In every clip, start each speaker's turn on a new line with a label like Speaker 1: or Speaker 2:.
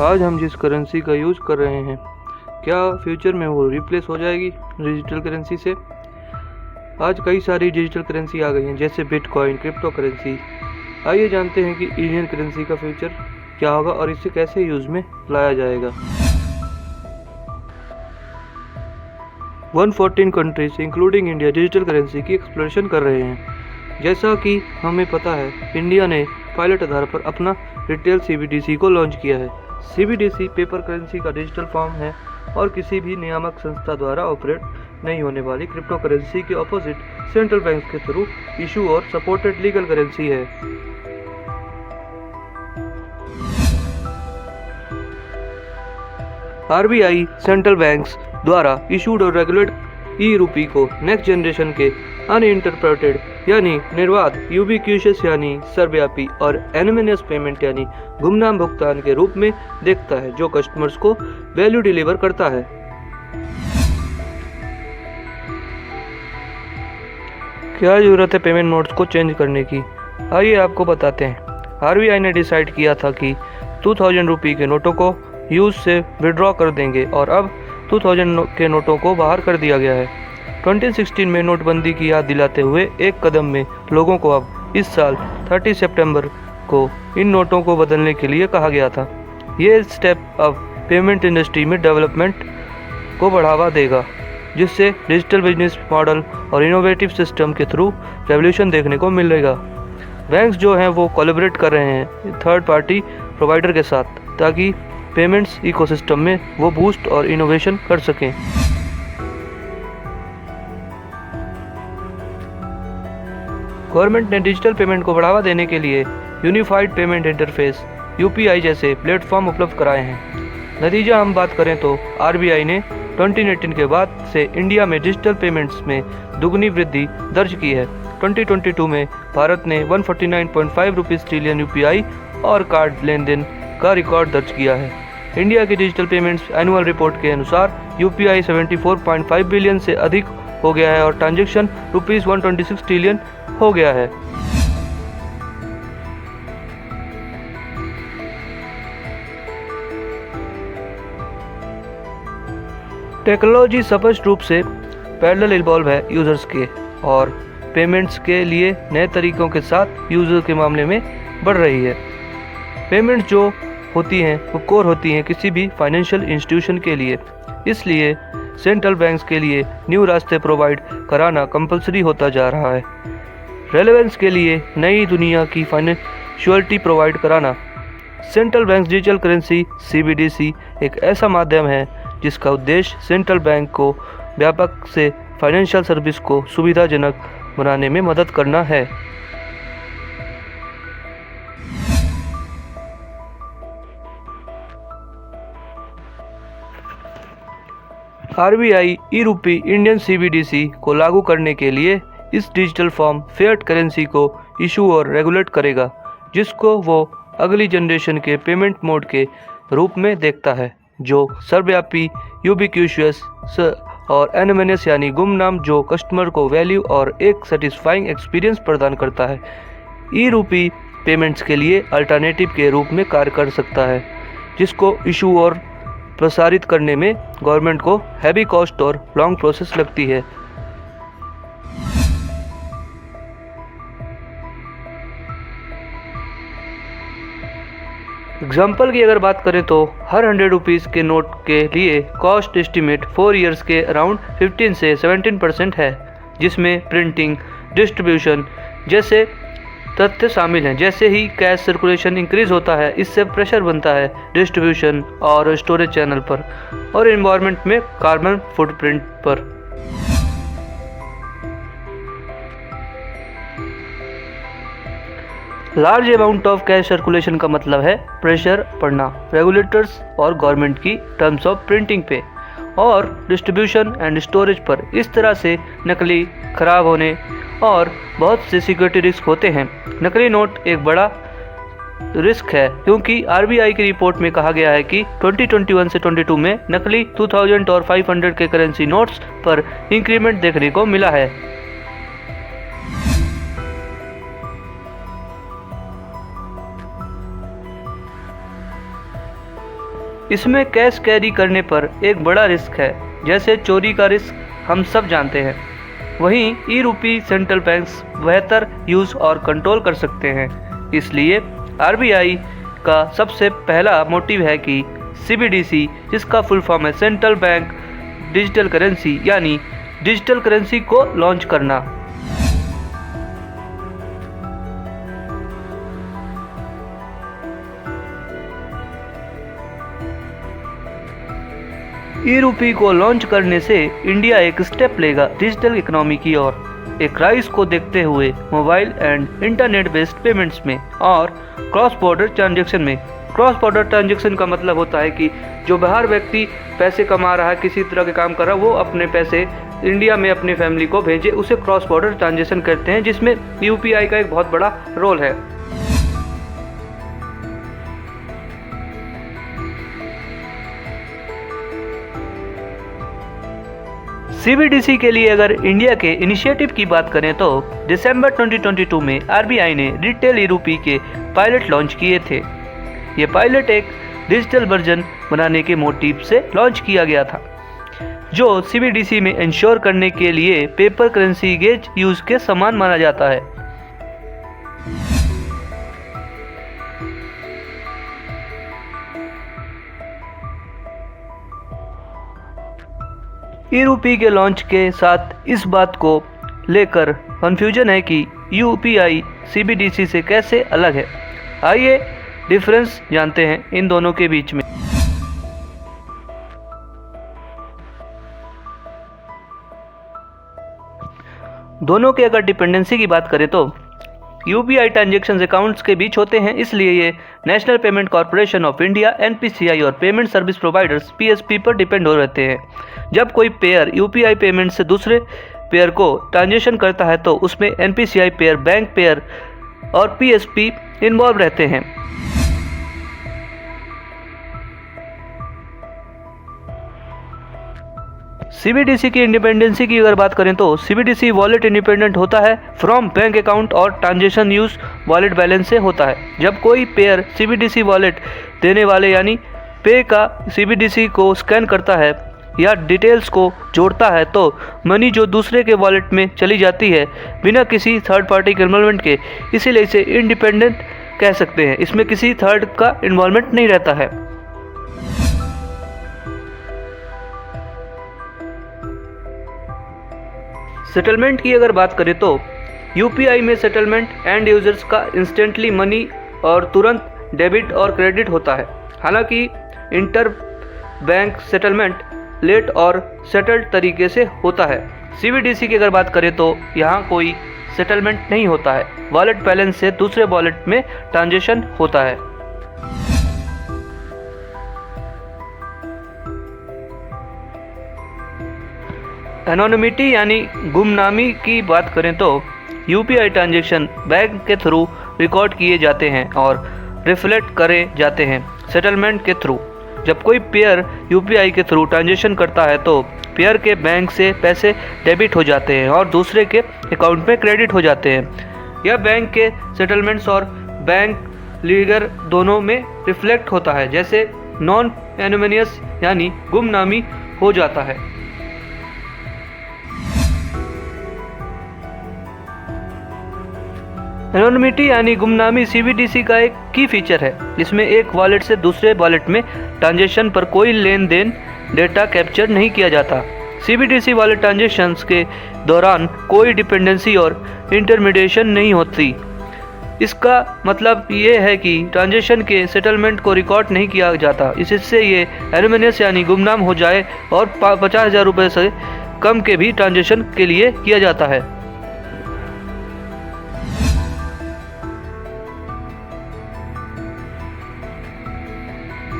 Speaker 1: आज हम जिस करेंसी का यूज़ कर रहे हैं, क्या फ्यूचर में वो रिप्लेस हो जाएगी डिजिटल करेंसी से? आज कई सारी डिजिटल करेंसी आ गई हैं, जैसे बिटकॉइन, क्रिप्टो करेंसी। आइए जानते हैं कि इंडियन करेंसी का फ्यूचर क्या होगा और इसे कैसे यूज़ में लाया जाएगा। 114 countries including India digital currency की एक्सप्लोरेशन कर रहे हैं। जैसा कि हमें पता है, इंडिया ने पायलट आधार पर अपना रिटेल CBDC को लॉन्च किया है। CBDC पेपर करेंसी का डिजिटल फॉर्म है और किसी भी नियामक संस्था द्वारा ऑपरेट नहीं होने वाली क्रिप्टो करेंसी के ऑपोजिट सेंट्रल बैंक के थ्रू इशू और सपोर्टेड लीगल करेंसी है। RBI सेंट्रल बैंक्स द्वारा इशूड और रेगुलेट ई-रूपी को नेक्स्ट जनरेशन के अनइंटरप्रेटेड यानी निर्बाध, यूबीक्यूशियस यानी सर्वव्यापी और एनोनिमस पेमेंट यानी गुमनाम भुगतान के रूप में देखता है, जो कस्टमर्स को वैल्यू डिलीवर करता है। क्या जरूरत है पेमेंट मोड्स को चेंज करने की? आइए आपको बताते हैं। RBI ने डिसाइड किया था कि 2000 रुपये के नोटों को यूज से विड्रॉ कर देंगे और अब 2000 के नोटों को बाहर कर दिया गया है। 2016 में नोटबंदी की याद दिलाते हुए एक कदम में लोगों को अब इस साल 30 सितंबर को इन नोटों को बदलने के लिए कहा गया था। ये स्टेप अब पेमेंट इंडस्ट्री में डेवलपमेंट को बढ़ावा देगा, जिससे डिजिटल बिजनेस मॉडल और इनोवेटिव सिस्टम के थ्रू रेवोल्यूशन देखने को मिलेगा। बैंक्स जो हैं वो कोलैबोरेट कर रहे हैं थर्ड पार्टी प्रोवाइडर के साथ, ताकि पेमेंट्स इकोसिस्टम में वो बूस्ट और इनोवेशन कर सकें। गवर्नमेंट ने डिजिटल पेमेंट को बढ़ावा देने के लिए यूनिफाइड पेमेंट इंटरफेस UPI जैसे प्लेटफॉर्म उपलब्ध कराए हैं। नतीजा हम बात करें तो RBI ने 2018 के बाद से इंडिया में डिजिटल पेमेंट्स में दुगनी वृद्धि दर्ज की है। 2022 में भारत ने 149.5 ट्रिलियन UPI और कार्ड लेन देन का रिकॉर्ड दर्ज किया है। इंडिया की डिजिटल पेमेंट्स एनुअल रिपोर्ट के अनुसार UPI 74.5 बिलियन से अधिक हो गया है और ट्रांजैक्शन ₹126 ट्रिलियन हो गया है। टेक्नोलॉजी स्पष्ट रूप से पैरेलल इवॉल्व है यूजर्स के और पेमेंट्स के लिए नए तरीकों के साथ यूजर के मामले में बढ़ रही है। पेमेंट्स जो होती हैं वो कोर होती हैं किसी भी फाइनेंशियल इंस्टीट्यूशन के लिए, इसलिए सेंट्रल बैंक्स के लिए न्यू रास्ते प्रोवाइड कराना कंपलसरी होता जा रहा है। रेलेवेंस के लिए नई दुनिया की फाइनेंशियलिटी प्रोवाइड कराना। Central bank digital currency CBDC एक ऐसा माध्यम है जिसका उद्देश्य सेंट्रल बैंक को व्यापक से फाइनेंशियल सर्विस को सुविधाजनक बनाने में मदद करना है। RBI ई-रूपी इंडियन CBDC को लागू करने के लिए इस डिजिटल फॉर्म फिएट करेंसी को इशू और रेगुलेट करेगा, जिसको वो अगली जनरेशन के पेमेंट मोड के रूप में देखता है, जो सर्वव्यापी, यूबीक्यूशियस और एनोनिमस यानी गुमनाम, जो कस्टमर को वैल्यू और एक सेटिस्फाइंग एक्सपीरियंस प्रदान करता है। ई-रूपी पेमेंट्स के लिए अल्टरनेटिव के रूप में कार्य कर सकता है, जिसको इशू और प्रसारित करने में गवर्नमेंट को हैवी कॉस्ट और लॉन्ग प्रोसेस लगती है। एग्जाम्पल की अगर बात करें तो हर 100 रुपीज़ के नोट के लिए कॉस्ट एस्टिमेट 4 इयर्स के अराउंड 15 से 17% है, जिसमें प्रिंटिंग, डिस्ट्रीब्यूशन जैसे तथ्य शामिल हैं। जैसे ही कैश सर्कुलेशन इंक्रीज होता है, इससे प्रेशर बनता है डिस्ट्रीब्यूशन और स्टोरेज चैनल पर और एनवायरनमेंट में कार्बन फुटप्रिंट पर। Large amount of cash circulation का मतलब है प्रेशर पड़ना रेगुलेटर्स और गवर्नमेंट की टर्म्स ऑफ प्रिंटिंग पे और डिस्ट्रीब्यूशन एंड स्टोरेज पर। इस तरह से नकली, खराब होने और बहुत से सिक्योरिटी रिस्क होते हैं। नकली नोट एक बड़ा रिस्क है, क्योंकि RBI की रिपोर्ट में कहा गया है कि 2021 से 22 में नकली 2000 और 500 के करेंसी नोट्स पर इंक्रीमेंट देखने को मिला है। इसमें कैश कैरी करने पर एक बड़ा रिस्क है, जैसे चोरी का रिस्क हम सब जानते हैं। वहीं ई रूपी सेंट्रल बैंक्स बेहतर यूज़ और कंट्रोल कर सकते हैं। इसलिए आरबीआई का सबसे पहला मोटिव है कि सीबीडीसी, जिसका फुल फॉर्म है सेंट्रल बैंक डिजिटल करेंसी, यानी डिजिटल करेंसी को लॉन्च करना। ई रूपी को लॉन्च करने से इंडिया एक स्टेप लेगा डिजिटल इकोनॉमी की ओर, एक राइज को देखते हुए mobile and internet based payments में और क्रॉस बॉर्डर ट्रांजैक्शन में। क्रॉस बॉर्डर ट्रांजैक्शन का मतलब होता है कि जो बाहर व्यक्ति पैसे कमा रहा है, किसी तरह के काम कर रहा है, वो अपने पैसे इंडिया में अपनी फैमिली को भेजे, उसे क्रॉस बॉर्डर ट्रांजैक्शन करते हैं, जिसमें यूपीआई का एक बहुत बड़ा रोल है। सीबीडीसी के लिए अगर इंडिया के इनिशिएटिव की बात करें तो दिसंबर 2022 में आरबीआई ने रिटेल ई रूपी के पायलट लॉन्च किए थे। ये पायलट एक डिजिटल वर्जन बनाने के मोटिव से लॉन्च किया गया था, जो सीबीडीसी में इंश्योर करने के लिए पेपर करेंसी गेज यूज के समान माना जाता है। ई रूपी के लॉन्च के साथ इस बात को लेकर कंफ्यूजन है कि यूपीआई सीबीडीसी से कैसे अलग है। आइए डिफरेंस जानते हैं इन दोनों के बीच में। दोनों के अगर डिपेंडेंसी की बात करें तो यूपीआई ट्रांजैक्शन अकाउंट्स के बीच होते हैं, इसलिए ये national payment corporation of India NPCI और पेमेंट सर्विस प्रोवाइडर्स पीएसपी पर डिपेंड हो रहते हैं। जब कोई पेयर यूपीआई पेमेंट से दूसरे पेयर को ट्रांजैक्शन करता है तो उसमें एनपीसीआई पेयर, बैंक पेयर और पीएसपी इन्वॉल्व रहते हैं। सीबीडीसी की इंडिपेंडेंसी की अगर बात करें तो सीबीडीसी वॉलेट इंडिपेंडेंट होता है फ्रॉम बैंक अकाउंट और ट्रांजैक्शन यूज वॉलेट बैलेंस से होता है। जब कोई पेयर सीबीडीसी वॉलेट देने वाले यानी पे का सीबीडीसी को स्कैन करता है या डिटेल्स को जोड़ता है तो मनी जो दूसरे के वॉलेट में चली जाती है बिना किसी थर्ड पार्टी के इन्वॉल्वमेंट के, इसीलिए इसे इंडिपेंडेंट कह सकते हैं। इसमें किसी थर्ड का इन्वॉल्वमेंट नहीं रहता है। सेटलमेंट की अगर बात करें तो यूपीआई में सेटलमेंट एंड यूजर्स का इंस्टेंटली मनी और तुरंत डेबिट और क्रेडिट होता है। हालांकि इंटर बैंक सेटलमेंट लेट और सेटल्ड तरीके से होता है। सीबीडीसी की अगर बात करें तो यहाँ कोई सेटलमेंट नहीं होता है, वॉलेट बैलेंस से दूसरे वॉलेट में ट्रांजैक्शन होता है। एनोनिमिटी यानी गुमनामी की बात करें तो यूपीआई ट्रांजैक्शन बैंक के थ्रू रिकॉर्ड किए जाते हैं और रिफ्लेक्ट करे जाते हैं सेटलमेंट के थ्रू। जब कोई पेयर यूपीआई के थ्रू ट्रांजैक्शन करता है तो पेयर के बैंक से पैसे डेबिट हो जाते हैं और दूसरे के अकाउंट में क्रेडिट हो जाते हैं। यह बैंक के सेटलमेंट्स और बैंक लीगर दोनों में रिफ्लेक्ट होता है, जैसे नॉन एनोनिमस यानी गुमनामी हो जाता है। एनोनिमिटी यानी गुमनामी सीबीडीसी का एक की फीचर है, जिसमें एक वॉलेट से दूसरे वॉलेट में ट्रांजैक्शन पर कोई लेन देन डेटा कैप्चर नहीं किया जाता। सीबीडीसी वाले ट्रांजैक्शंस के दौरान कोई डिपेंडेंसी और इंटरमीडिएशन नहीं होती। इसका मतलब ये है कि ट्रांजैक्शन के सेटलमेंट को रिकॉर्ड नहीं किया जाता, इससे ये एनोनिमस यानी गुमनाम हो जाए और 50,000 रुपये से कम के भी ट्रांजैक्शन के लिए किया जाता है।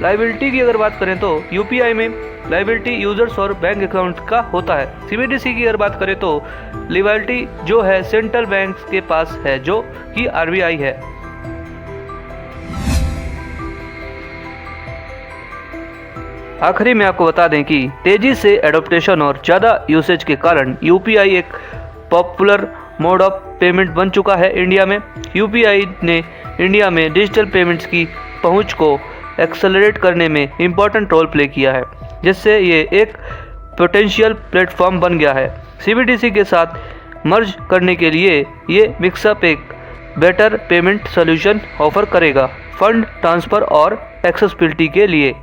Speaker 1: लायबिलिटी की अगर बात करें तो यूपीआई में लायबिलिटी यूजर्स और बैंक अकाउंट का होता है। सीबीडीसी की अगर बात करें तो लायबिलिटी जो है सेंट्रल बैंक के पास है, जो कि आरबीआई है। आखिरी में आपको बता दें कि तेजी से एडॉप्टेशन और ज़्यादा यूसेज के कारण यूपीआई एक पॉपुलर मोड ऑफ पेमेंट बन चुका है इंडिया में। यूपीआई ने इंडिया में डिजिटल पेमेंट्स की पहुंच को एक्सेलरेट करने में इम्पोर्टेंट रोल प्ले किया है, जिससे ये एक पोटेंशियल प्लेटफॉर्म बन गया है। CBDC के साथ मर्ज करने के लिए ये मिक्सअप एक बेटर पेमेंट सोल्यूशन ऑफर करेगा फंड ट्रांसफ़र और एक्सेसिबिलिटी के लिए।